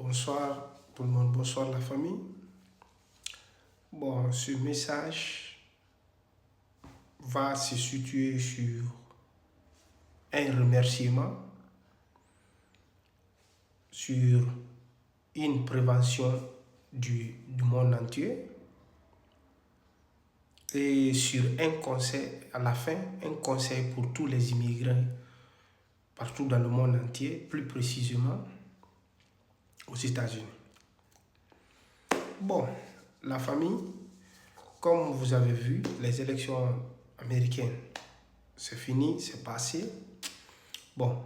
Bonsoir tout le monde, bonsoir la famille. Bon, ce message va se situer sur un remerciement, sur une prévention du monde entier et sur un conseil, à la fin, un conseil pour tous les immigrés partout dans le monde entier, plus précisément aux États-Unis. Bon, la famille, comme vous avez vu, les élections américaines, c'est fini, c'est passé. Bon,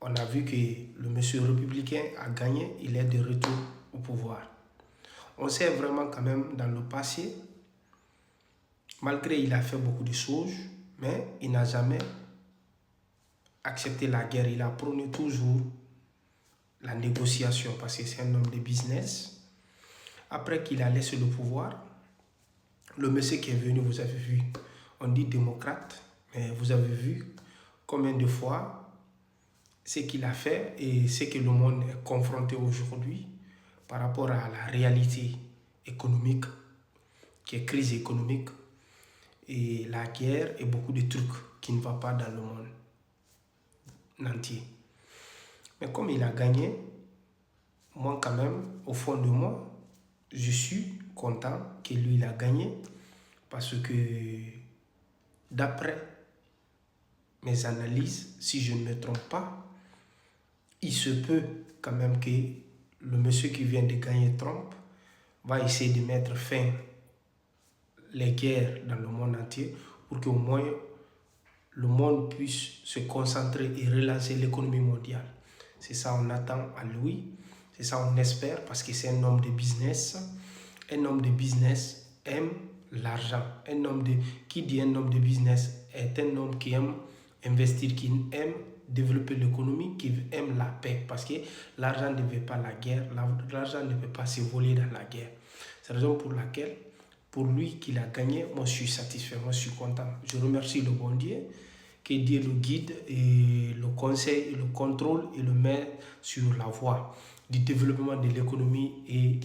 on a vu que le monsieur républicain a gagné, il est de retour au pouvoir. On sait vraiment quand même dans le passé, malgré il a fait beaucoup de choses, mais il n'a jamais accepté la guerre. Il a prôné toujours la négociation parce que c'est un homme de business. Après qu'il a laissé le pouvoir, le monsieur qui est venu, vous avez vu, on dit démocrate, mais vous avez vu combien de fois ce qu'il a fait et ce que le monde est confronté aujourd'hui par rapport à la réalité économique, qui est crise économique, et la guerre et beaucoup de trucs qui ne vont pas dans le monde entier. Mais comme il a gagné, moi quand même, au fond de moi, je suis content que lui il a gagné parce que d'après mes analyses, si je ne me trompe pas, il se peut quand même que le monsieur qui vient de gagner Trump va essayer de mettre fin les guerres dans le monde entier pour qu'au moins le monde puisse se concentrer et relancer l'économie mondiale. C'est ça on attend à lui, c'est ça on espère parce que c'est un homme de business. Un homme de business aime l'argent. Qui dit un homme de business est un homme qui aime investir, qui aime développer l'économie, qui aime la paix. Parce que l'argent ne veut pas la guerre, l'argent ne peut pas se voler dans la guerre. C'est la raison pour laquelle, pour lui qu'il a gagné, moi je suis satisfait, moi je suis content. Je remercie le bon Dieu, que Dieu le guide et le conseille et le contrôle et le met sur la voie du développement de l'économie et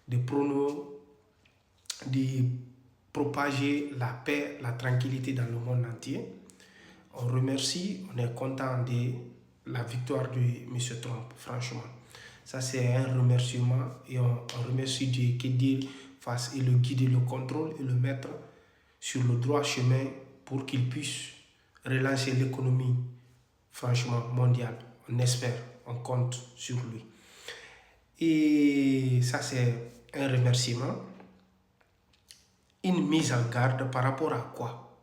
de propager la paix, la tranquillité dans le monde entier. On remercie, on est content de la victoire de M. Trump, franchement. Ça, c'est un remerciement et on remercie Dieu que Dieu fasse et le guide, le contrôle et le mettre sur le droit chemin pour qu'il puisse relancer l'économie, franchement, mondiale. On espère, on compte sur lui. Et ça, c'est un remerciement. Une mise en garde par rapport à quoi?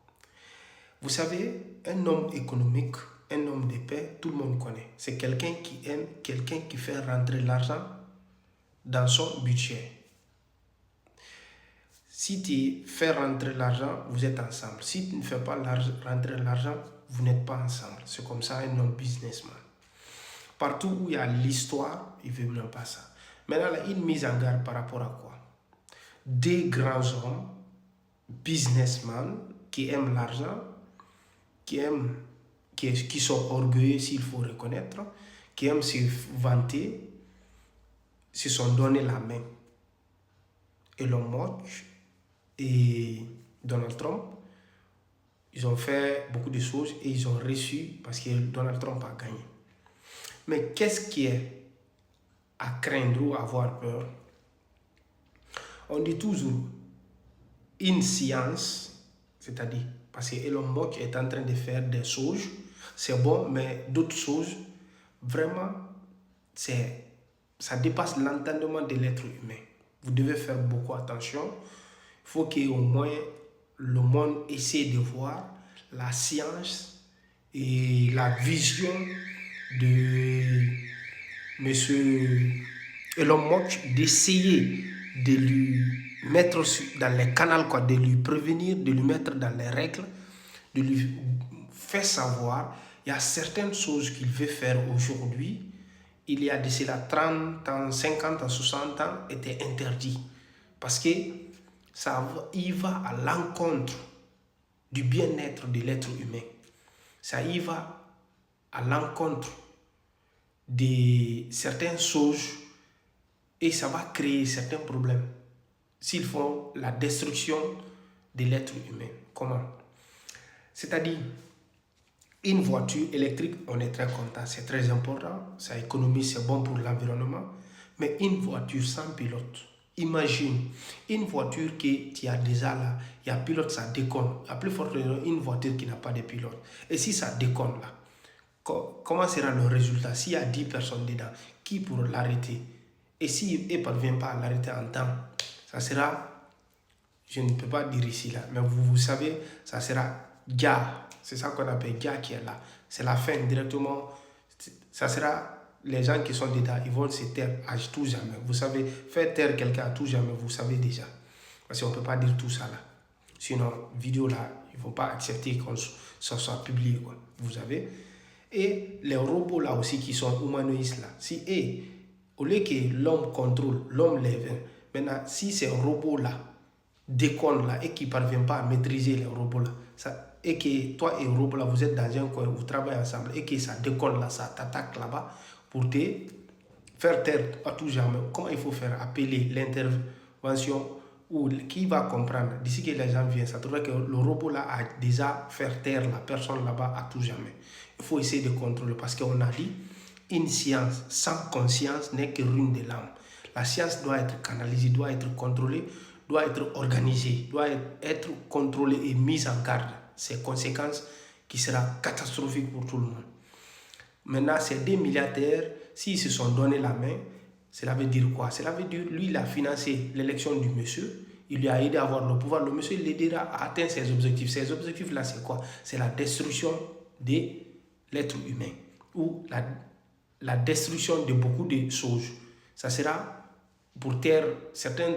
Vous savez, un homme économique, un homme de paix, tout le monde connaît. C'est quelqu'un qui aime, quelqu'un qui fait rentrer l'argent dans son budget. Si tu fais rentrer l'argent, vous êtes ensemble. Si tu ne fais pas rentrer l'argent, vous n'êtes pas ensemble. C'est comme ça un homme businessman. Partout où il y a l'histoire, il ne veut même pas ça. Maintenant, là, une mise en garde par rapport à quoi? Des grands hommes, businessmen, qui aiment l'argent, qui sont orgueilleux, s'il faut reconnaître, qui aiment se vanter, se sont donné la main. Elon Musk et Donald Trump, ils ont fait beaucoup de choses et ils ont reçu parce que Donald Trump a gagné. Mais qu'est-ce qui est à craindre ou à avoir peur? On dit toujours une science, c'est-à-dire, parce que Elon Musk est en train de faire des choses, c'est bon, mais d'autres choses, vraiment, ça dépasse l'entendement de l'être humain. Vous devez faire beaucoup attention. Il faut qu'au moins le monde essaie de voir la science et la vision de M. Elon Musk, d'essayer de lui mettre dans les canaux, de lui prévenir, de lui mettre dans les règles, de lui faire savoir il y a certaines choses qu'il veut faire aujourd'hui. Il y a de cela 30 ans, 50 ans, 60 ans, était interdit. Parce que il va à l'encontre du bien-être de l'être humain. Ça y va à l'encontre certaines choses et ça va créer certains problèmes s'ils font la destruction de l'être humain. Comment? C'est-à-dire, une voiture électrique, on est très content, c'est très important, ça économise, c'est bon pour l'environnement. Mais une voiture sans pilote, imagine une voiture qui tu as déjà là, il y a pilote, ça déconne. À plus forte raison, une voiture qui n'a pas de pilote. Et si ça déconne là, comment sera le résultat? S'il y a 10 personnes dedans, qui pourra l'arrêter? Et s'il ne parvient pas à l'arrêter en temps, ça sera, je ne peux pas dire ici là, mais vous savez, ça sera Dia. C'est ça qu'on appelle Dia qui est là. C'est la fin directement. Ça sera les gens qui sont dedans, ils vont se taire à tout jamais. Vous savez, faire taire quelqu'un à tout jamais, vous savez déjà. Parce qu'on ne peut pas dire tout ça là. Sinon, vidéo là, ils ne vont pas accepter que ça soit publié, quoi. Vous savez. Et les robots là aussi qui sont humanoïdes là. Si, au lieu que l'homme contrôle, l'homme lève. Maintenant, si ces robots là déconnent là et qui ne parviennent pas à maîtriser les robots là, et que toi et le robot là, vous êtes dans un coin, vous travaillez ensemble et que ça déconne là, ça t'attaque là-bas pour te faire taire à tout jamais. Comment il faut faire? Appeler l'intervention ou qui va comprendre? D'ici que les gens viennent, ça trouve que le robot là a déjà fait taire la personne là-bas à tout jamais. Il faut essayer de contrôler parce qu'on a dit une science sans conscience n'est que ruine de l'âme. La science doit être canalisée, doit être contrôlée, doit être organisée, doit être contrôlée et mise en garde. Ces conséquences qui sera catastrophique pour tout le monde. Maintenant, ces deux milliardaires, s'ils se sont donné la main, cela veut dire quoi? Cela veut dire lui, il a financé l'élection du monsieur, il lui a aidé à avoir le pouvoir. Le monsieur l'aidera à atteindre ses objectifs. Ces objectifs-là, c'est quoi? C'est la destruction de l'être humain ou la destruction de beaucoup de choses. Ça sera pour taire certaines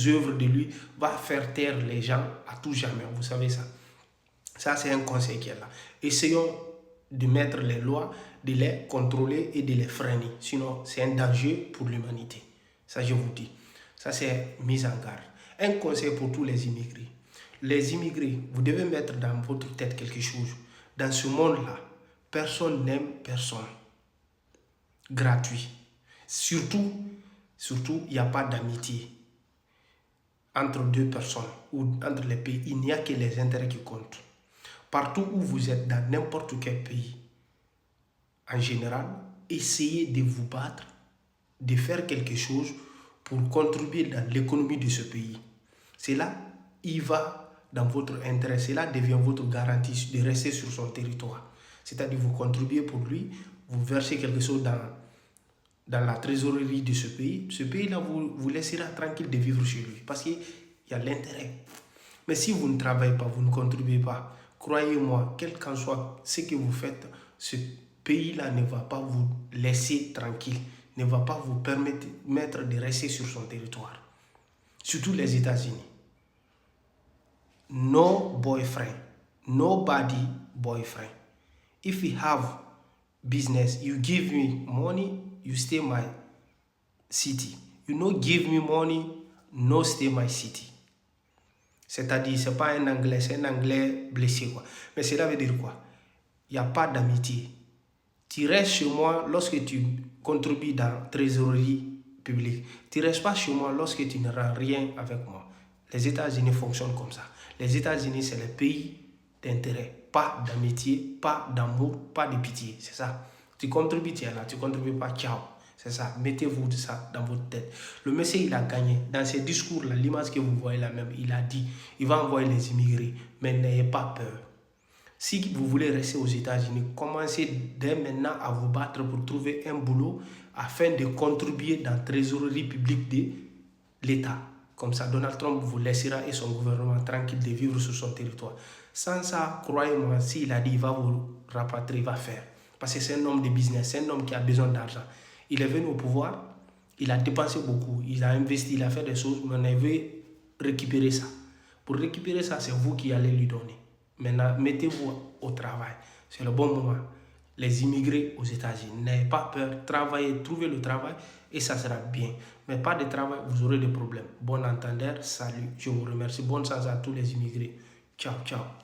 œuvres de lui, va faire taire les gens à tout jamais. Vous savez ça. Ça, c'est un conseil qui est là. Essayons de mettre les lois, de les contrôler et de les freiner. Sinon, c'est un danger pour l'humanité. Ça, je vous dis. Ça, c'est mise en garde. Un conseil pour tous les immigrés. Les immigrés, vous devez mettre dans votre tête quelque chose. Dans ce monde-là, personne n'aime personne. Gratuit. Surtout, il n'y a pas d'amitié entre deux personnes ou entre les pays. Il n'y a que les intérêts qui comptent. Partout où vous êtes, dans n'importe quel pays, en général, essayez de vous battre, de faire quelque chose pour contribuer dans l'économie de ce pays. Cela, il va dans votre intérêt. Cela devient votre garantie de rester sur son territoire. C'est-à-dire, vous contribuez pour lui, vous versez quelque chose dans la trésorerie de ce pays. Ce pays-là vous laissera tranquille de vivre chez lui parce qu'il y a l'intérêt. Mais si vous ne travaillez pas, vous ne contribuez pas, croyez-moi, quel qu'en soit ce que vous faites, ce pays-là ne va pas vous laisser tranquille, ne va pas vous permettre de rester sur son territoire. Surtout les États-Unis. No boyfriend. Nobody boyfriend. If you have business, you give me money, you stay my city. You no give me money, no stay my city. C'est-à-dire, ce n'est pas un anglais, c'est un anglais blessé, quoi. Mais cela veut dire quoi? Il n'y a pas d'amitié. Tu restes chez moi lorsque tu contribues dans la trésorerie publique. Tu ne restes pas chez moi lorsque tu ne rends rien avec moi. Les États-Unis fonctionnent comme ça. Les États-Unis, c'est le pays d'intérêt. Pas d'amitié, pas d'amour, pas de pitié. C'est ça. Tu contribues, tu es là. Tu ne contribues pas, ciao. C'est ça. Mettez-vous ça dans votre tête. Le monsieur, il a gagné. Dans ses discours-là, l'image que vous voyez là même, il a dit, il va envoyer les immigrés. Mais n'ayez pas peur. Si vous voulez rester aux États-Unis, commencez dès maintenant à vous battre pour trouver un boulot afin de contribuer dans la trésorerie publique de l'État. Comme ça, Donald Trump vous laissera et son gouvernement tranquille de vivre sur son territoire. Sans ça, croyez-moi, s'il a dit, il va vous rapatrier, il va faire. Parce que c'est un homme de business, c'est un homme qui a besoin d'argent. Il est venu au pouvoir, il a dépensé beaucoup, il a investi, il a fait des choses, mais il veut récupérer ça. Pour récupérer ça, c'est vous qui allez lui donner. Maintenant, mettez-vous au travail. C'est le bon moment. Les immigrés aux États-Unis, n'ayez pas peur, travaillez, trouvez le travail et ça sera bien. Mais pas de travail, vous aurez des problèmes. Bon entendeur, salut, je vous remercie. Bonne chance à tous les immigrés. Ciao, ciao.